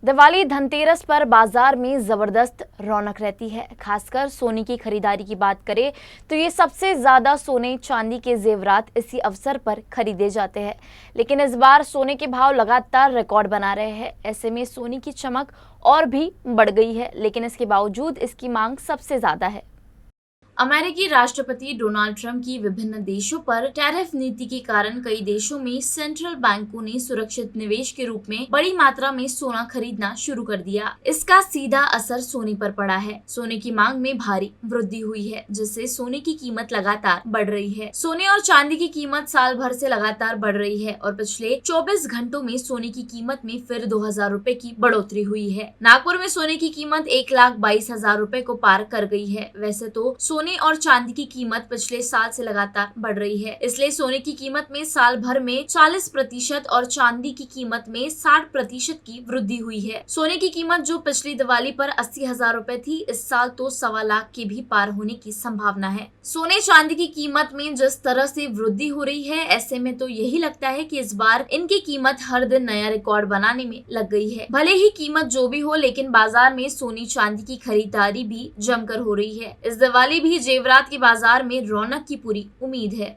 दिवाली धनतेरस पर बाजार में जबरदस्त रौनक रहती है। खासकर सोने की खरीदारी की बात करें तो ये सबसे ज्यादा सोने चांदी के जेवरात इसी अवसर पर खरीदे जाते हैं। लेकिन इस बार सोने के भाव लगातार रिकॉर्ड बना रहे हैं। ऐसे में सोने की चमक और भी बढ़ गई है, लेकिन इसके बावजूद इसकी मांग सबसे ज्यादा है। अमेरिकी राष्ट्रपति डोनाल्ड ट्रंप की विभिन्न देशों पर टैरिफ नीति के कारण कई देशों में सेंट्रल बैंकों ने सुरक्षित निवेश के रूप में बड़ी मात्रा में सोना खरीदना शुरू कर दिया। इसका सीधा असर सोने पर पड़ा है। सोने की मांग में भारी वृद्धि हुई है, जिससे सोने की कीमत लगातार बढ़ रही है। सोने और चांदी की कीमत साल भर से लगातार बढ़ रही है और पिछले 24 घंटों में सोने की कीमत में फिर 2000 रुपए की बढ़ोतरी हुई है। नागपुर में सोने की कीमत 1,22,000 रुपए को पार कर गई है। वैसे तो सोने और चांदी की कीमत पिछले साल से लगातार बढ़ रही है, इसलिए सोने की कीमत में साल भर में 40% और चांदी की कीमत में 60% की वृद्धि हुई है। सोने की कीमत जो पिछली दिवाली पर 80,000 रुपए थी, इस साल तो 1.25 लाख के भी पार होने की संभावना है। सोने चांदी की कीमत में जिस तरह से वृद्धि हो रही है, ऐसे में तो यही लगता है कि इस बार इनकी कीमत हर दिन नया रिकॉर्ड बनाने में लग गई है। भले ही कीमत जो भी हो, लेकिन बाजार में सोने चांदी की खरीदारी भी जमकर हो रही है। इस दिवाली भी जेवरात के बाजार में रौनक की पूरी उम्मीद है।